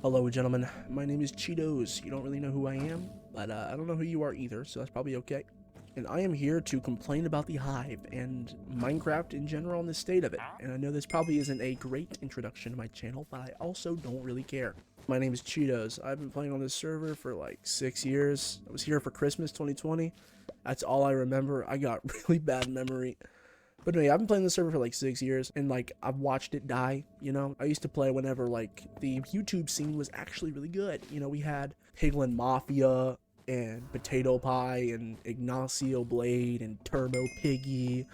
Hello, gentlemen. My name is Cheetos. You don't really know who I am, but I don't know who you are either, so that's probably okay. And I am here to complain about the Hive and Minecraft in general and the state of it. And I know this probably isn't a great introduction to my channel, but I also don't really care. My name is Cheetos. I've been playing on this server for like 6 years. I was here for Christmas 2020. That's all I remember. I got really bad memory. But anyway, I've been playing this server for like 6 years, and like I've watched it die. I used to play whenever like the YouTube scene was actually really good. We had Piglin Mafia and Potato Pie and Ignacio Blade and Turbo Piggy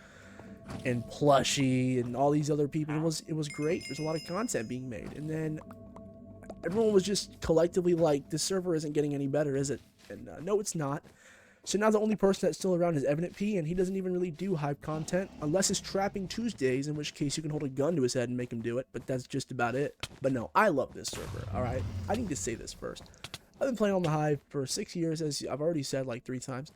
and Plushy and all these other people. It was great. There's a lot of content being made, and then everyone was just collectively like, this server isn't getting any better, is it? And no, it's not. So now the only person that's still around is Evident P, and he doesn't even really do Hive content, unless it's Trapping Tuesdays, in which case you can hold a gun to his head and make him do it, but that's just about it. But no, I love this server, alright? I need to say this first. I've been playing on the Hive for 6 years, as I've already said like 3 times.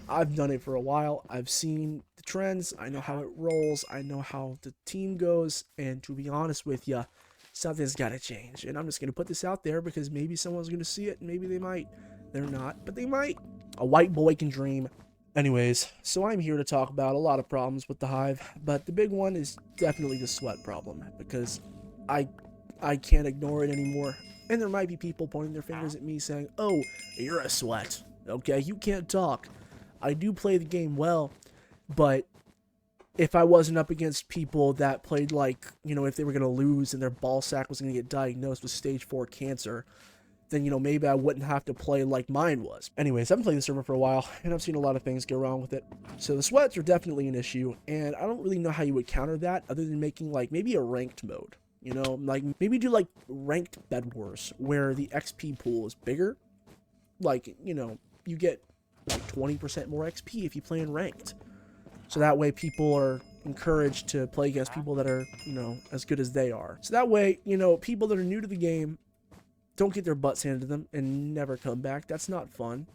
I've done it for a while. I've seen the trends. I know how it rolls. I know how the team goes, and to be honest with you, something's got to change. And I'm just going to put this out there because maybe someone's going to see it, and maybe they might. They're not, but they might. A white boy can dream. Anyways, so I'm here to talk about a lot of problems with the Hive, but the big one is definitely the sweat problem, because I can't ignore it anymore. And there might be people pointing their fingers at me saying, oh, you're a sweat, okay, you can't talk. I do play the game well, but if I wasn't up against people that played like, if they were going to lose and their ball sack was going to get diagnosed with stage 4 cancer, then, maybe I wouldn't have to play like mine was. Anyways, I've been playing the server for a while, and I've seen a lot of things go wrong with it. So the sweats are definitely an issue, and I don't really know how you would counter that other than making, like, maybe a ranked mode. Like, maybe do, like, ranked bedwars, where the XP pool is bigger. Like, you get, like, 20% more XP if you play in ranked. So that way people are encouraged to play against people that are, as good as they are. So that way, people that are new to the game don't get their butts handed to them and never come back. That's not fun.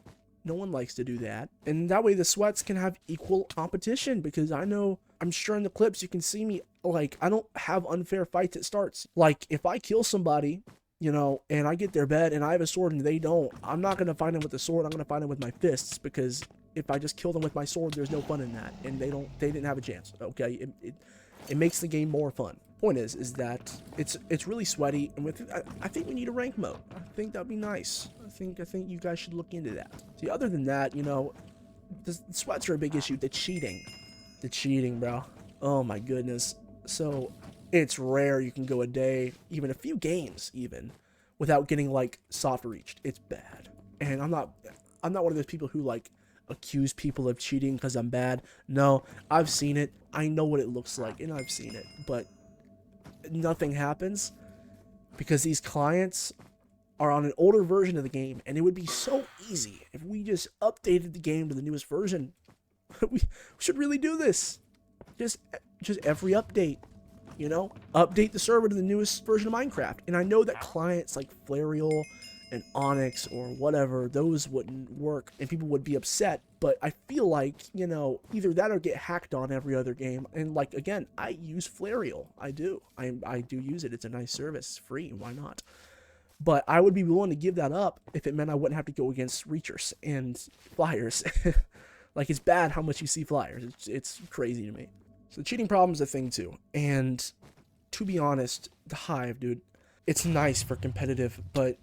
No one likes to do that. And that way the sweats can have equal competition, because I'm sure in the clips you can see me, like, I don't have unfair fights at starts. Like, if I kill somebody, and I get their bed and I have a sword and they don't, I'm not going to fight them with the sword. I'm going to fight them with my fists, because if I just kill them with my sword, there's no fun in that. And they didn't have a chance, okay? It makes the game more fun. Point is that it's really sweaty, and I think we need a rank mode. I think that'd be nice. I think you guys should look into that. See, other than that, the sweats are a big issue. The cheating, bro. Oh my goodness. So it's rare you can go a day, even a few games, even without getting like soft reached. It's bad, and I'm not one of those people who like accuse people of cheating because I'm bad. No, I've seen it. I know what it looks like, and I've seen it, but nothing happens because these clients are on an older version of the game, and it would be so easy if we just updated the game to the newest version. We should really do this. Just every update, update the server to the newest version of Minecraft. And I know that clients like Flarial and Onyx or whatever, those wouldn't work and people would be upset, but I feel like, either that or get hacked on every other game. And like, again, I use Flarial. I do use it. It's a nice service. It's free. Why not? But I would be willing to give that up if it meant I wouldn't have to go against reachers and flyers. Like, it's bad how much you see flyers. It's crazy to me. So the cheating problem is a thing too. And to be honest, the Hive, dude, it's nice for competitive, but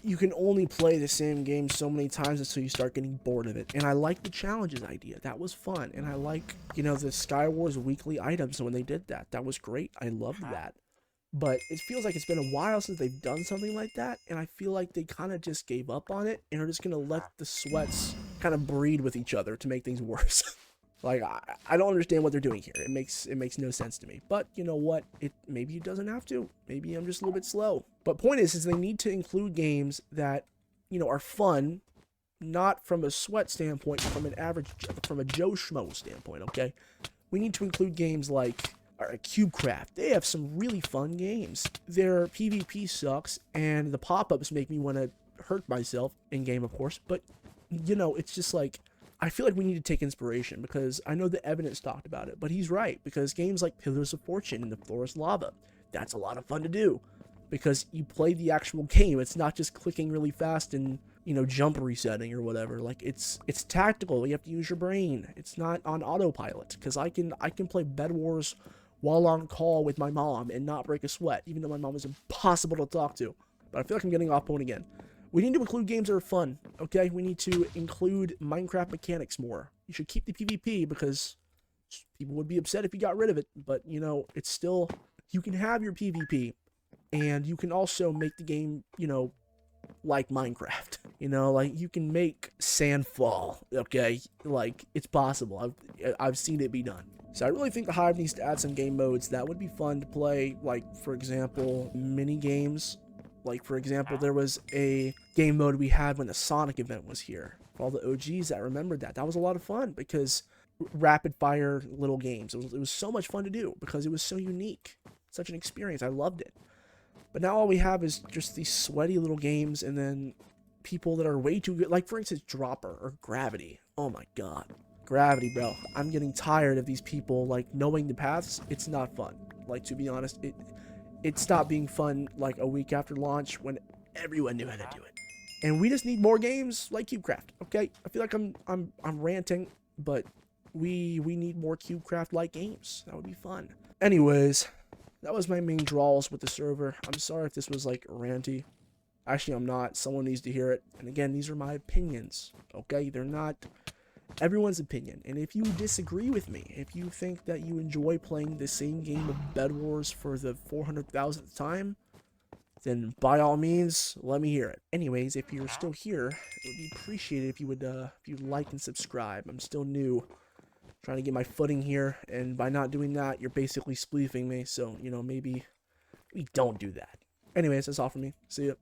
you can only play the same game so many times until you start getting bored of it. And I like the challenges idea. That was fun. And I like, the Skywars weekly items when they did that. That was great. I loved that. But it feels like it's been a while since they've done something like that, and I feel like they kind of just gave up on it and are just going to let the sweats kind of breed with each other to make things worse. Like, I don't understand what they're doing here. It makes no sense to me. But you know what? Maybe it doesn't have to. Maybe I'm just a little bit slow. But point is they need to include games that, are fun, not from a sweat standpoint, but from a Joe Schmo standpoint, okay? We need to include games like CubeCraft. They have some really fun games. Their PvP sucks, and the pop-ups make me want to hurt myself in-game, of course, but, it's just like, I feel like we need to take inspiration, because I know the Evidence talked about it, but he's right, because games like Pillars of Fortune and the Floor is Lava, that's a lot of fun to do, because you play the actual game. It's not just clicking really fast and, you know, jump resetting or whatever. Like, it's tactical. You have to use your brain. It's not on autopilot, because I can play bedwars while on call with my mom and not break a sweat, even though my mom is impossible to talk to. But I feel like I'm getting off point again. We need to include games that are fun, okay? We need to include Minecraft mechanics more. You should keep the PvP, because people would be upset if you got rid of it. But, you know, it's still, you can have your PvP, and you can also make the game, you know, like Minecraft. You know, like, you can make sand fall, okay? Like, it's possible. I've seen it be done. So I really think the Hive needs to add some game modes that would be fun to play, like, for example, mini games. Like, for example, there was a game mode we had when the Sonic event was here. For all the OGs that remembered that, that was a lot of fun, because rapid fire little games. It was so much fun to do, because it was so unique. Such an experience. I loved it. But now all we have is just these sweaty little games, and then people that are way too good. Like, for instance, Dropper or Gravity. Oh my god. Gravity, bro. I'm getting tired of these people, like, knowing the paths. It's not fun. Like, to be honest, it stopped being fun like a week after launch, when everyone knew how to do it. And we just need more games like CubeCraft, okay? I feel like I'm ranting, but we need more CubeCraft-like games. That would be fun. Anyways, that was my main draws with the server. I'm sorry if this was, like, ranty. Actually, I'm not. Someone needs to hear it. And again, these are my opinions, okay? They're not everyone's opinion. And if you disagree with me, if you think that you enjoy playing the same game of Bed Wars for the 400,000th time, then by all means, let me hear it. Anyways, if you're still here, it would be appreciated if you would like and subscribe. I'm still new, trying to get my footing here, and by not doing that, you're basically spleefing me. So, you know, maybe we don't do that. Anyways, that's all from me. See ya.